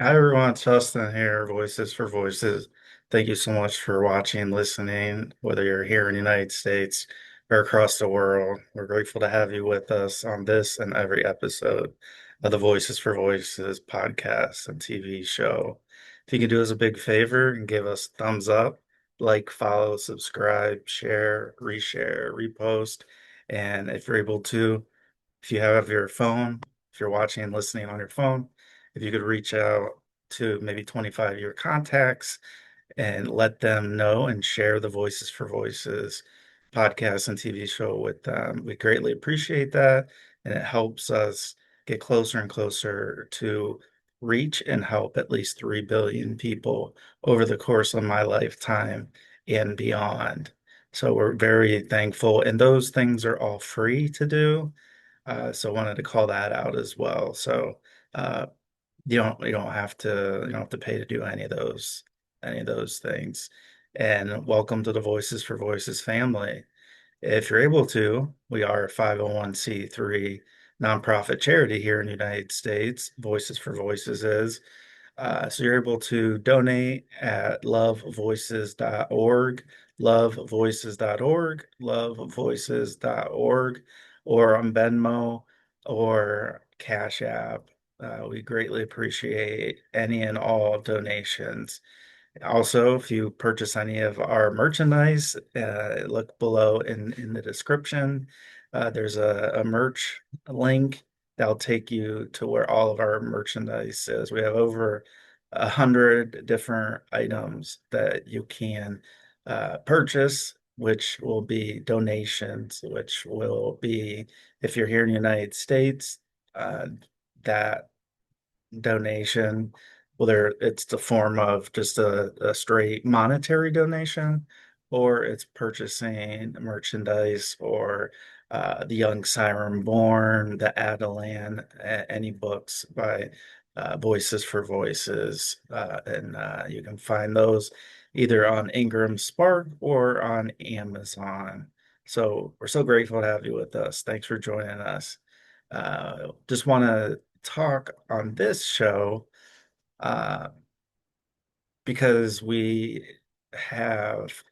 Hi everyone, it's Justin here, Voices for Voices. Thank you so much for watching, listening, whether you're here in the United States or across the world. We're grateful to have you with us on this and every episode of the Voices for Voices podcast and TV show. If you could do us a big favor and give us a thumbs up, like, follow, subscribe, share, reshare, repost, and if you're able to, if you have your phone, if you're watching and listening on your phone, if you could reach out to maybe 25 of your contacts and let them know and share the Voices for Voices podcast and TV show with them. We greatly appreciate that. And it helps us get closer and closer to reach and help at least 3 billion people over the course of my lifetime and beyond. So we're very thankful. And those things are all free to do. So wanted to call that out as well. So uh, you don't have to you don't have to pay to do any of those things. And welcome to the Voices for Voices family. If you're able to, we are a 501(c)(3) nonprofit charity here in the United States. Voices for Voices is. So you're able to donate at lovevoices.org, lovevoices.org, lovevoices.org, or on Venmo or Cash App. We greatly appreciate any and all donations. Also, if you purchase any of our merchandise, look below in the description. There's a merch link that'll take you to where all of our merchandise is. We have over 100 different items that you can purchase, which will be donations, which will be, if you're here in the United States, uh, that donation, whether it's the form of just a straight monetary donation or it's purchasing merchandise or The Young Siren Born, The Adelan, any books by Voices for Voices. And you can find those either on Ingram Spark or on Amazon. So we're so grateful to have you with us. Thanks for joining us. Just want to talk on this show uh, because have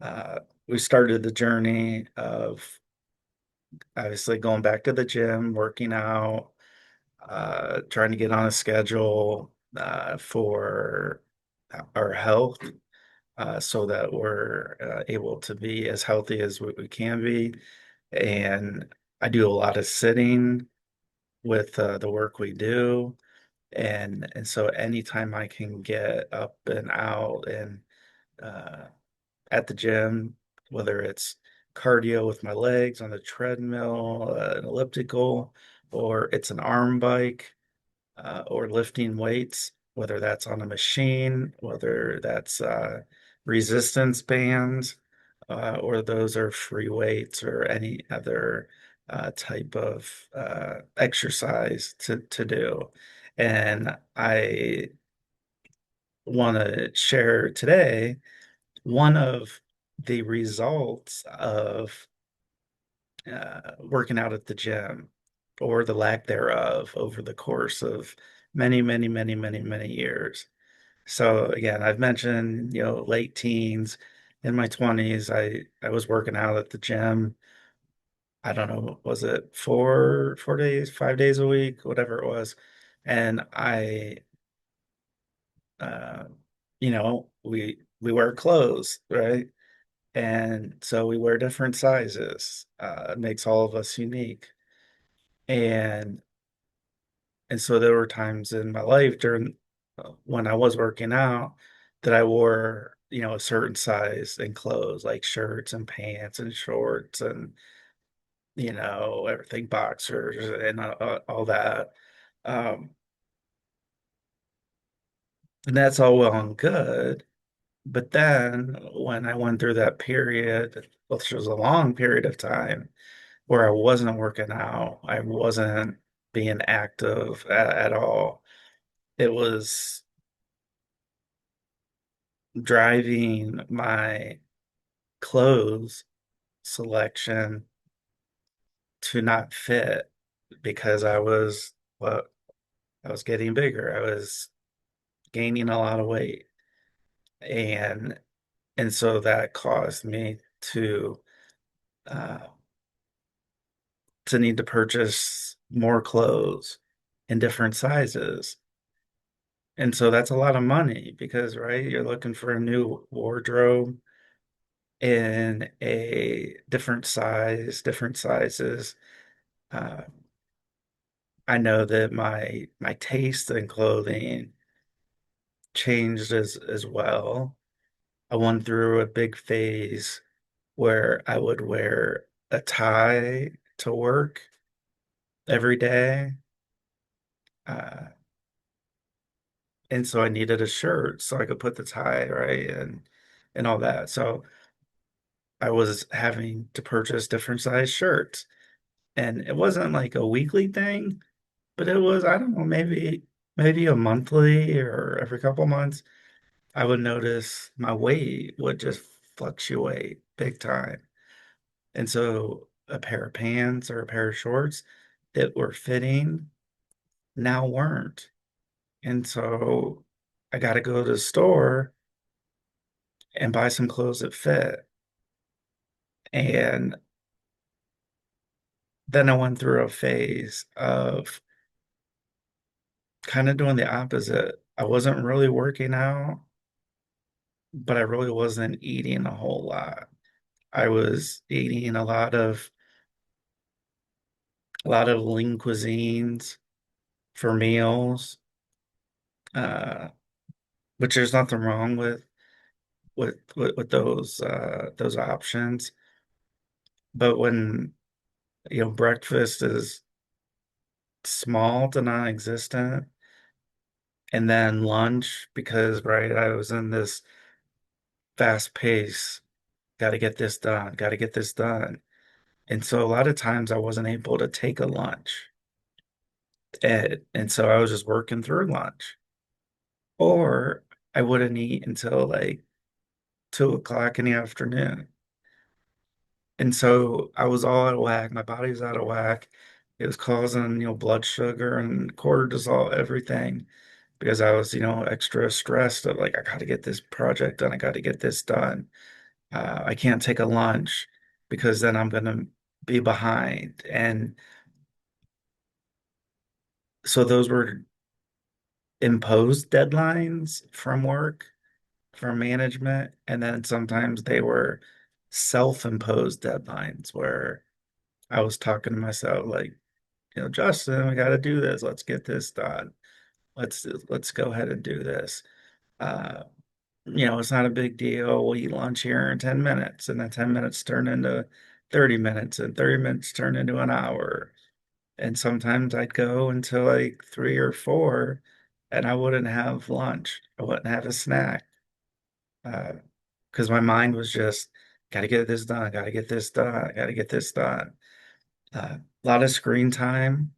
uh, we started the journey of obviously going back to the gym, working out, trying to get on a schedule for our health so that we're able to be as healthy as we can be. And I do a lot of sitting with the work we do. And so anytime I can get up and out and uh, at the gym, whether it's cardio with my legs on the treadmill, an elliptical, or it's an arm bike, or lifting weights, whether that's on a machine, whether that's resistance bands, or those are free weights or any other type of exercise to do. And I want to share today one of the results of working out at the gym or the lack thereof over the course of many, many, many, many, many years. So again, I've mentioned, late teens, in my 20s, I was working out at the gym. I don't know, was it 4 days, 5 days a week, whatever it was. And uh, we wear clothes, right? And so we wear different sizes. It makes all of us unique. And and so there were times in my life during when I was working out that I wore, a certain size in clothes, like shirts and pants and shorts and, everything, boxers and all that. Um, and that's all well and good. But then when I went through that period, which was a long period of time, where I wasn't working out, I wasn't being active at all. It was driving my clothes selection to not fit because I was getting bigger. I was gaining a lot of weight. And and so that caused me uh to need to purchase more clothes in different sizes. And so that's a lot of money because, right, you're looking for a new wardrobe in a different size, different sizes. Uh, I know that my taste in clothing changed as well. I went through a big phase where I would wear a tie to work every day. Uh, and so I needed a shirt so I could put the tie right and all that. So I was having to purchase different size shirts. And it wasn't like a weekly thing, but it was, I don't know, maybe a monthly or every couple months, I would notice my weight would just fluctuate big time. And so a pair of pants or a pair of shorts that were fitting now weren't. And so I got to go to the store and buy some clothes that fit. And then I went through a phase of kind of doing the opposite. I wasn't really working out, but I really wasn't eating a whole lot. I was eating a lot of lean cuisines for meals, uh, which there's nothing wrong with those options. But when breakfast is small to non-existent, and then lunch because right, I was in this fast pace, got to get this done, got to get this done. And so a lot of times I wasn't able to take a lunch. And so I was just working through lunch. Or I wouldn't eat until like 2 o'clock in the afternoon. And so I was all out of whack. My body was out of whack. It was causing, blood sugar and cortisol, everything, because I was, extra stressed of like, I got to get this project done. I got to get this done. I can't take a lunch because then I'm going to be behind. And so those were imposed deadlines from work, from management, and then sometimes they were self-imposed deadlines where I was talking to myself like, Justin, we got to do this. Let's get this done. Let's go ahead and do this. Uh, it's not a big deal. We'll eat lunch here in 10 minutes, and then 10 minutes turn into 30 minutes, and 30 minutes turn into an hour. And sometimes I'd go until like 3 or 4, and I wouldn't have lunch. I wouldn't have a snack. Because my mind was just, got to get this done, got to get this done, got to get this done. A lot of screen time,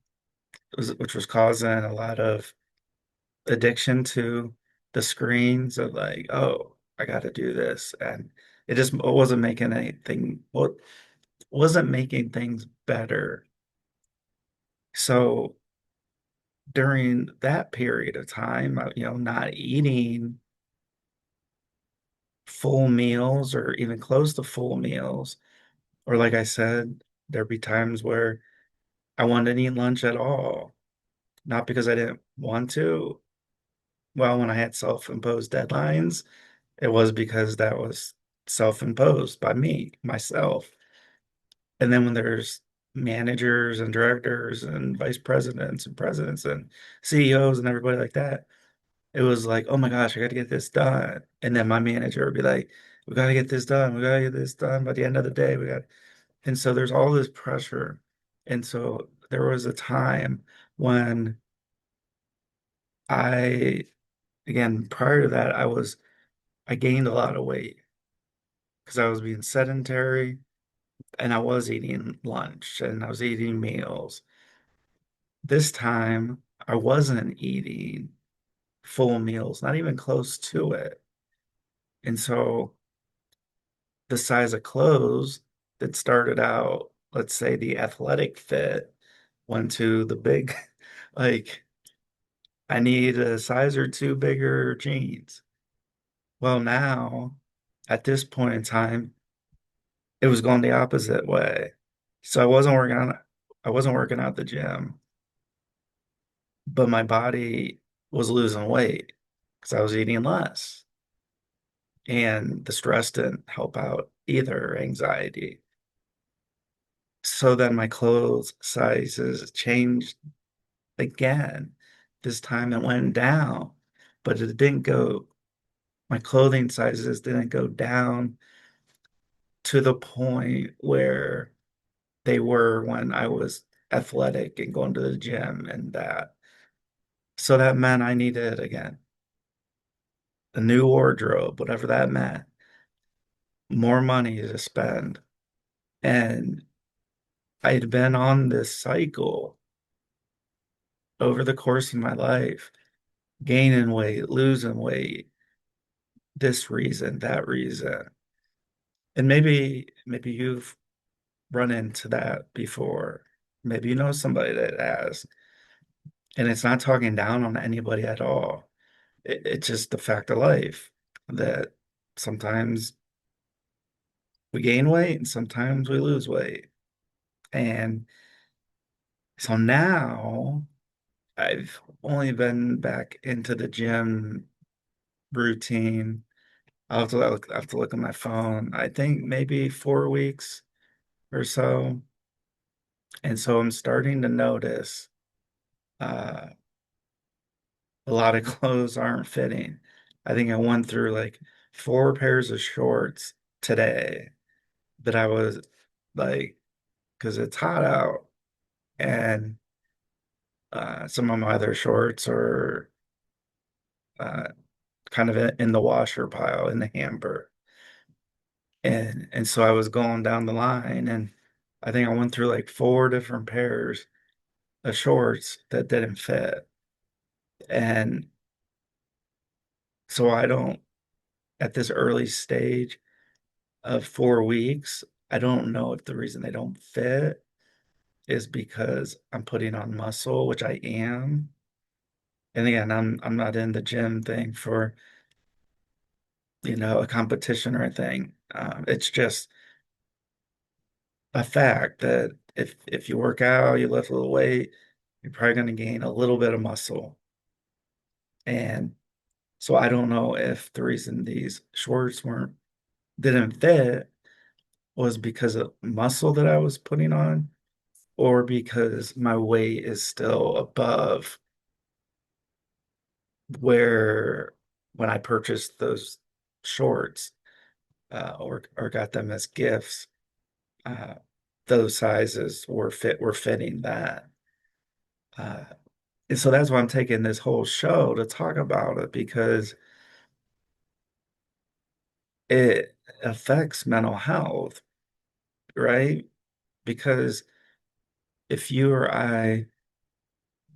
which was causing a lot of addiction to the screens of like, oh, I got to do this. And it wasn't making anything, well, wasn't making things better. So during that period of time, not eating full meals or even close to full meals, or like I said, there'd be times where I wanted to eat lunch at all, not because I didn't want to. Well, when I had self-imposed deadlines, it was because that was self-imposed by me, myself. And then when there's managers and directors and vice presidents and presidents and CEOs and everybody like that, it was like, oh my gosh, I got to get this done. And then my manager would be like, we got to get this done. We got to get this done by the end of the day. And so there's all this pressure. And so there was a time when I, again, prior to that, I gained a lot of weight because I was being sedentary and I was eating lunch and I was eating meals. This time I wasn't eating full meals, not even close to it. And so the size of clothes that started out, let's say the athletic fit, went to the big, like I need a size or two bigger jeans. Well, now at this point in time, it was going the opposite way. So I wasn't working out at the gym, but my body was losing weight because I was eating less. And the stress didn't help out either, anxiety. So then my clothes sizes changed again. This time it went down, but it didn't go, my clothing sizes didn't go down to the point where they were when I was athletic and going to the gym and that. So that meant I needed, again, a new wardrobe, whatever that meant, more money to spend. And I'd been on this cycle over the course of my life, gaining weight, losing weight, this reason, that reason. And maybe you've run into that before. Maybe you know somebody that has. And it's not talking down on anybody at all. It's just the fact of life that sometimes we gain weight and sometimes we lose weight. And so now I've only been back into the gym routine. I have to look at my phone. I think maybe 4 weeks or so. And so I'm starting to notice uh, a lot of clothes aren't fitting. I think I went through like 4 pairs of shorts today that I was like, because it's hot out, and some of my other shorts are uh, kind of in the washer pile in the hamper. And so I was going down the line, and I think I went through like 4 different pairs of shorts that didn't fit. And so I don't, at this early stage of 4 weeks, I don't know if the reason they don't fit is because I'm putting on muscle, which I am. And again, I'm not in the gym thing for, a competition or anything. It's just a fact that if you work out, you lift a little weight, you're probably going to gain a little bit of muscle. And so I don't know if the reason these shorts weren't didn't fit was because of muscle that I was putting on, or because my weight is still above where when I purchased those shorts, or got them as gifts, uh, those sizes were fitting that. Uh, and so that's why I'm taking this whole show to talk about it, because it affects mental health, right? Because if you or I,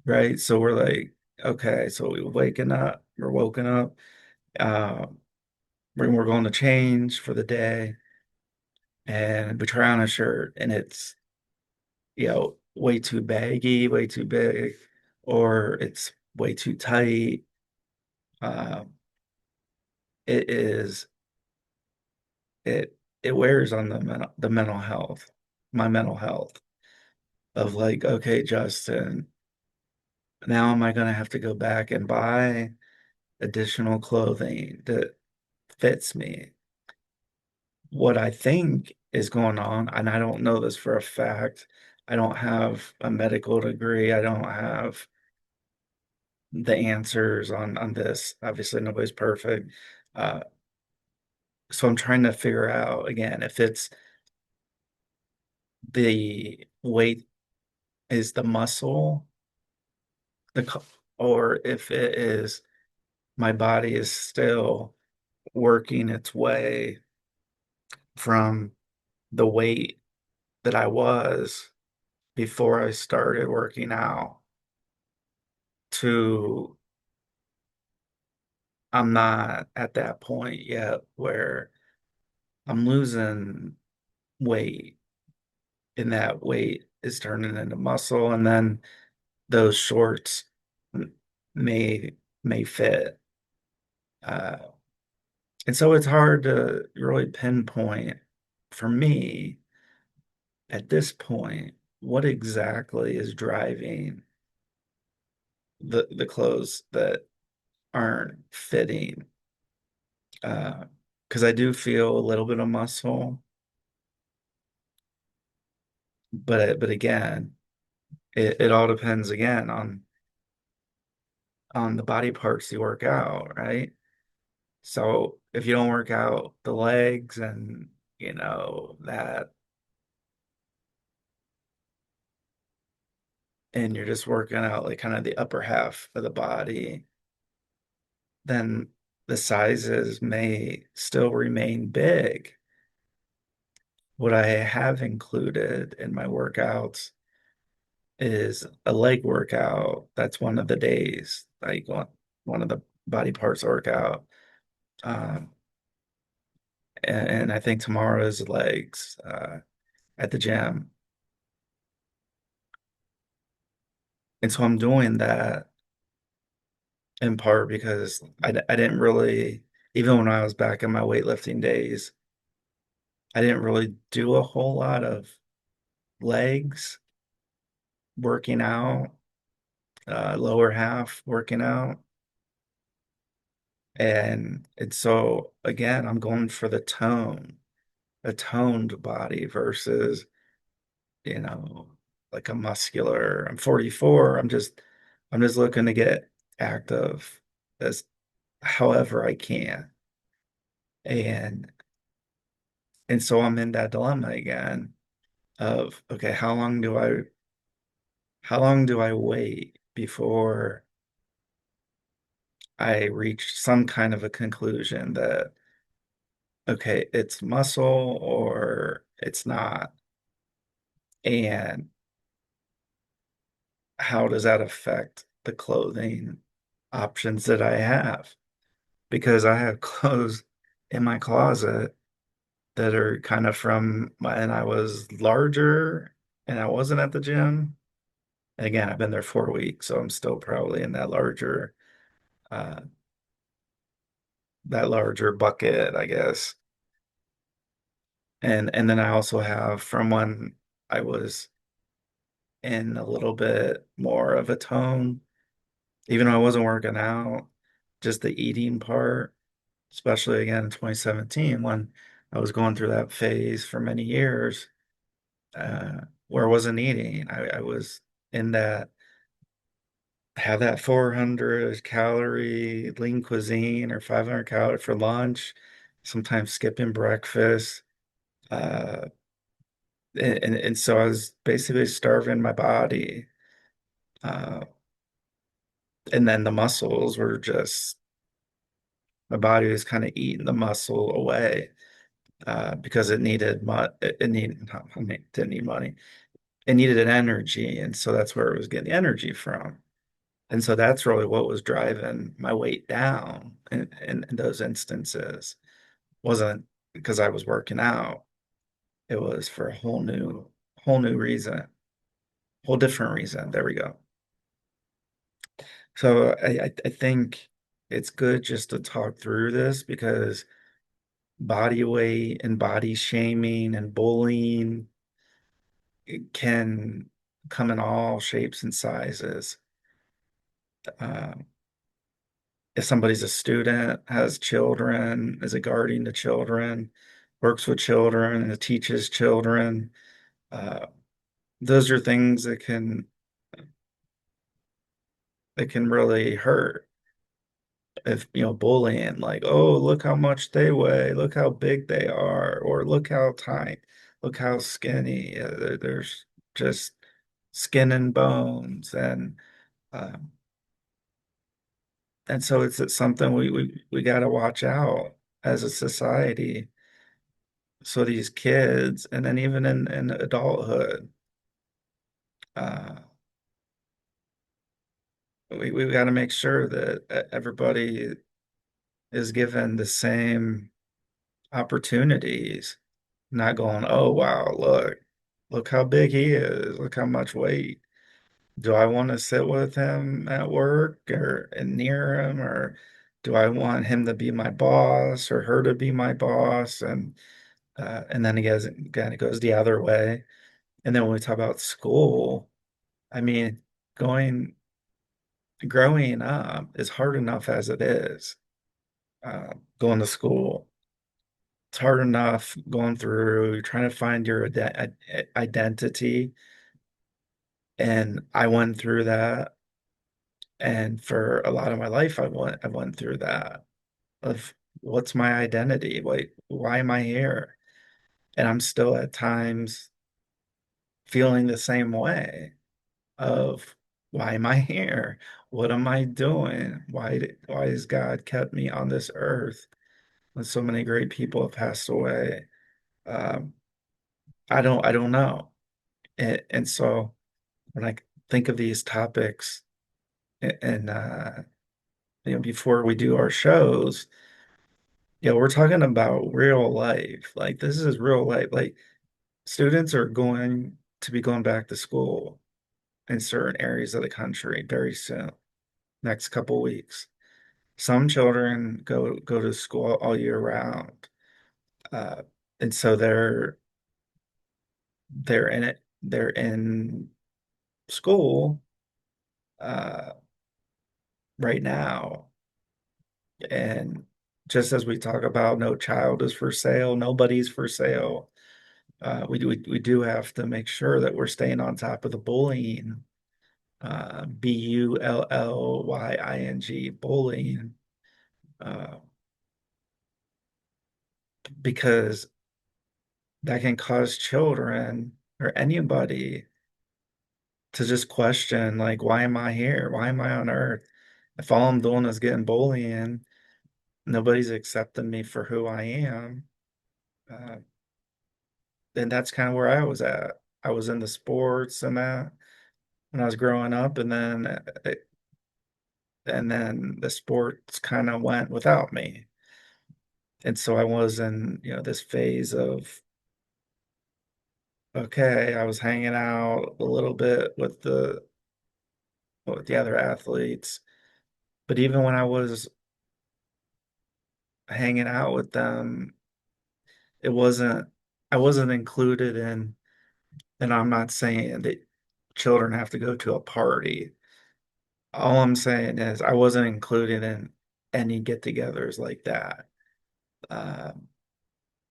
right, so we're like, okay, so we're woken up, uh, we're going to change for the day, and we try on a shirt, and it's, way too baggy, way too big, or it's way too tight. Um, it is it it wears on the mental health, my mental health of like, okay, Justin, now am I gonna have to go back and buy additional clothing that fits me? What I think is going on, and I don't know this for a fact, I don't have a medical degree, I don't have the answers on this. Obviously, nobody's perfect. Uh, so I'm trying to figure out again if it's the weight is the muscle, the co- or if it is my body is still working its way from the weight that I was before I started working out to I'm not at that point yet where I'm losing weight and that weight is turning into muscle, and then those shorts may fit. Uh, and so it's hard to really pinpoint for me at this point what exactly is driving the clothes that aren't fitting. Because I do feel a little bit of muscle, but again, it all depends again on the body parts you work out, right? So if you don't work out the legs and that, and you're just working out like kind of the upper half of the body, then the sizes may still remain big. What I have included in my workouts is a leg workout. That's one of the days, like one of the body parts workout. Um, and I think tomorrow is legs at the gym. And so I'm doing that in part because I didn't really, even when I was back in my weightlifting days, I didn't really do a whole lot of legs working out, lower half working out. And so again, I'm going for the tone, a toned body versus, you know, like a muscular. I'm 44. I'm just looking to get active as however I can. And and so I'm in that dilemma again of, okay, how long do I wait before I reach some kind of a conclusion that, okay, it's muscle or it's not? And how does that affect the clothing options that I have? Because I have clothes in my closet that are kind of from when I was larger and I wasn't at the gym. And again, I've been there 4 weeks, so I'm still probably in uh that larger bucket, I guess. And then I also have from when I was in a little bit more of a tone, even though I wasn't working out, just the eating part, especially again in 2017 when I was going through that phase for many years, where I wasn't eating. I was in that, have that 400 calorie lean cuisine or 500 calorie for lunch, sometimes skipping breakfast. Uh, and so I was basically starving my body. Uh, and then the muscles were just, my body was kind of eating the muscle away because it needed, not, I mean, it didn't need money. It needed an energy. And so that's where it was getting the energy from. And so that's really what was driving my weight down in those instances. Wasn't because I was working out. It was for a whole new reason, whole different reason. There we go. So I think it's good just to talk through this because body weight and body shaming and bullying, it can come in all shapes and sizes. Um, if somebody's a student, has children, is a guardian to children, works with children, and teaches children, uh, those are things that can really hurt. If bullying, like, oh, look how much they weigh, look how big they are, or look how tight, look how skinny. There's just skin and bones, um, and so it's something we got to watch out as a society. So these kids, and then even in adulthood, uh, we got to make sure that everybody is given the same opportunities, not going, oh wow, look how big he is, look how much weight. Do I want to sit with him at work or and near him, or do I want him to be my boss or her to be my boss? And then again, it goes the other way. And then when we talk about school, I mean, going growing up is hard enough as it is. Going to school, it's hard enough going through trying to find your identity. And I went through that. And for a lot of my life, I went through that of what's my identity? Like, why am I here? And I'm still at times feeling the same way of why am I here? What am I doing? Why has God kept me on this earth when so many great people have passed away? Um, I don't know. And so when I think of these topics and before we do our shows, we're talking about real life. Like this is real life. Like students are going to be going back to school in certain areas of the country very soon, next couple weeks. Some children go to school all year round. Uh, and so they're in it, they're in school uh right now. And just as we talk about no child is for sale, nobody's for sale. We do have to make sure that we're staying on top of the bullying, bullying, bullying, uh, because that can cause children or anybody to just question, like, why am I here? Why am I on earth? If all I'm doing is getting bullying, nobody's accepting me for who I am. Uh, and that's kind of where I was at. I was into sports and that when I was growing up, and then the sports kind of went without me. And so I was in, this phase of, okay, I was hanging out a little bit with the other athletes, but even when I was hanging out with them, it wasn't I wasn't included in, and I'm not saying that children have to go to a party. All I'm saying is I wasn't included in any get-togethers like that. Um,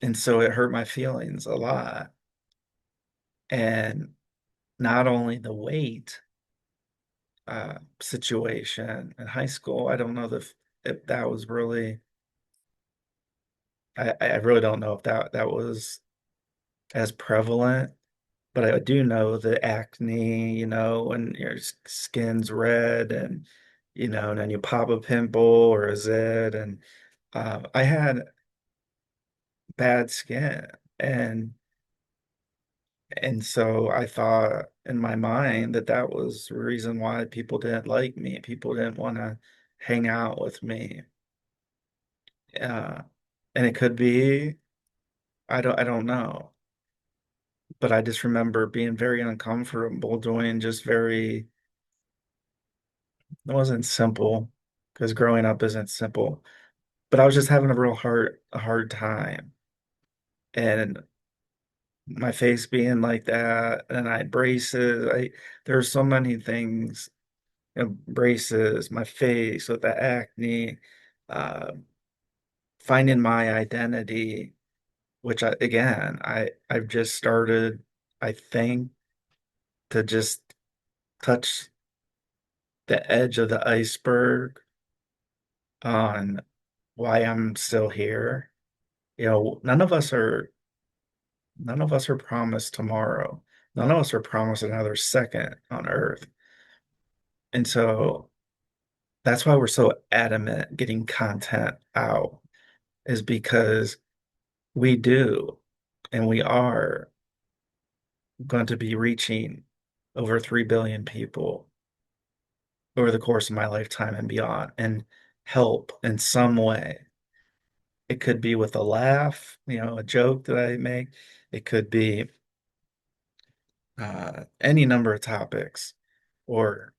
and so it hurt my feelings a lot. And not only the weight situation in high school, I don't know if that was really, I really don't know if that was as prevalent, but I do know the acne, when your skin's red and then you pop a pimple or a zit. And I had bad skin. And And so I thought in my mind that that was the reason why people didn't like me. People didn't want to hang out with me. Uh, and it could be, I don't know. But I just remember being very uncomfortable doing just very, it wasn't simple because growing up isn't simple. But I was just having a hard time. And my face being like that, and I had braces. There were so many things, braces, my face with the acne, uh, finding my identity, which I've just started, I think, to just touch the edge of the iceberg on why I'm still here. None of us are promised tomorrow. None of us are promised another second on Earth. And so that's why we're so adamant getting content out, is because we do, and we are going to be reaching over 3 billion people over the course of my lifetime and beyond, and help in some way. It could be with a laugh, a joke that I make. It could be any number of topics. or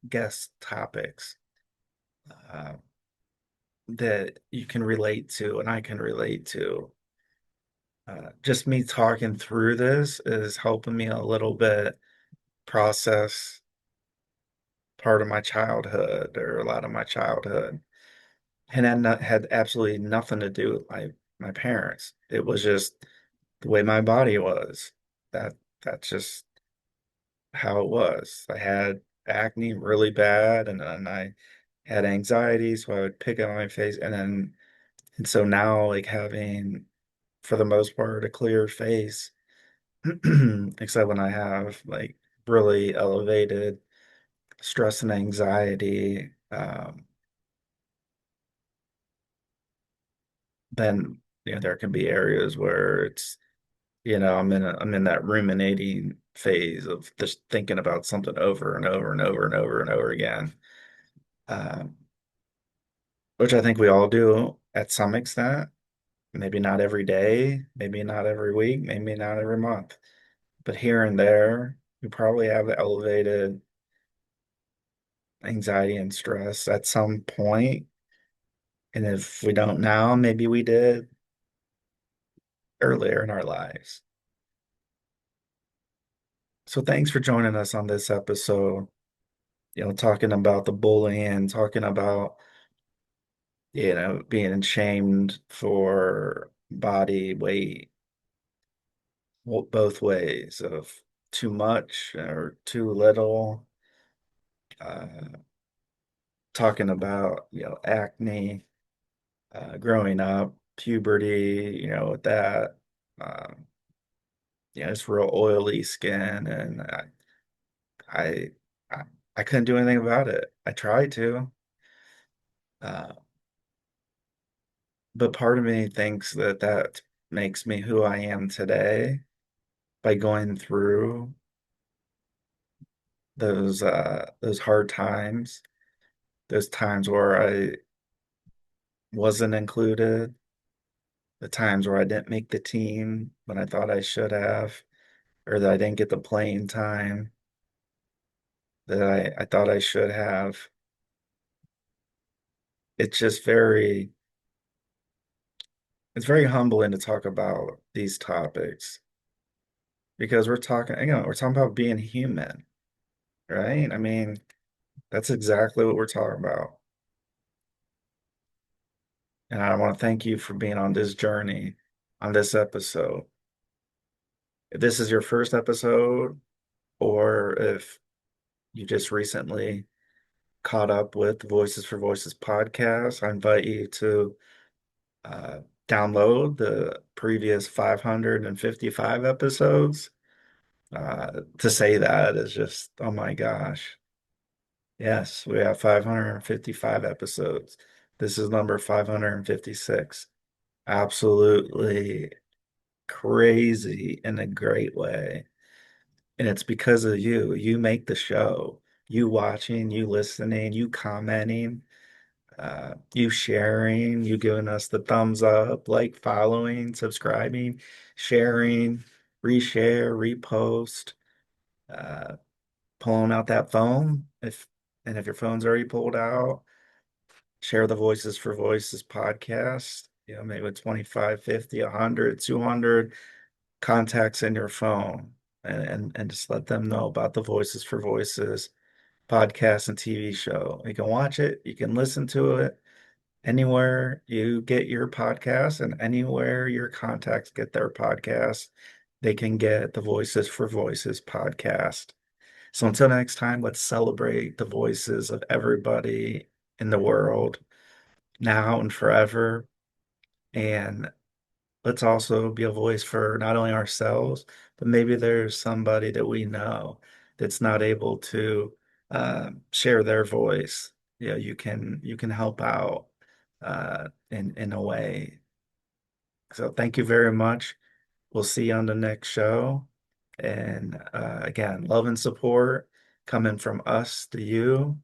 guest topics uh, that you can relate to and I can relate to. Just me talking through this is helping me a little bit process part of my childhood or a lot of my childhood. And that had absolutely nothing to do with my parents. It was just the way my body was. That that's just how it was. I had acne really bad, and then I had anxiety, so I would pick on my face, and so now like having for the most part a clear face, except when I have like really elevated stress and anxiety, then there can be areas where it's I'm in that ruminating phase of just thinking about something over and over and over and over and over again, um, which I think we all do at some extent. Maybe not every day, maybe not every week, maybe not every month, but here and there, we probably have elevated anxiety and stress at some point. And if we don't now, maybe we did earlier in our lives. So thanks for joining us on this episode, talking about the bullying, talking about being shamed for body weight, both ways of too much or too little, uh, talking about, acne, growing up, puberty, with that, um, it's real oily skin, and I, I, I couldn't do anything about it. I tried to, uh, but part of me thinks that makes me who I am today by going through those hard times, those times where I wasn't included, the times where I didn't make the team when I thought I should have, or that I didn't get the playing time that I thought I should have. It's just it's very humbling to talk about these topics because we're talking about being human, right? I mean, that's exactly what we're talking about. And I want to thank you for being on this journey, on this episode. If this is your first episode, or if you just recently caught up with the Voices for Voices podcast, I invite you to uh, download the previous 555 episodes. To say that is just, oh my gosh. Yes, we have 555 episodes. This is number 556. Absolutely crazy in a great way. And it's because of you. You make the show. You watching, you listening, you commenting, you sharing, you giving us the thumbs up, like following, subscribing, sharing, reshare, repost, uh, pulling out that phone. If your phone's already pulled out, share the Voices for Voices podcast. Maybe with 25, 50, 100, 200 contacts in your phone, and just let them know about the Voices for Voices podcast and TV show. You can watch it, you can listen to it anywhere you get your podcasts and anywhere your contacts get their podcasts, they can get the Voices for Voices podcast. So until next time, let's celebrate the voices of everybody in the world now and forever. And let's also be a voice for not only ourselves, but maybe there's somebody that we know that's not able to share their voice. You can help out in a way. So thank you very much. We'll see you on the next show. And again, love and support coming from us to you.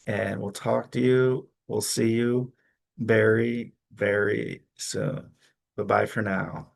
And we'll talk to you. We'll see you very, very soon. Bye bye for now.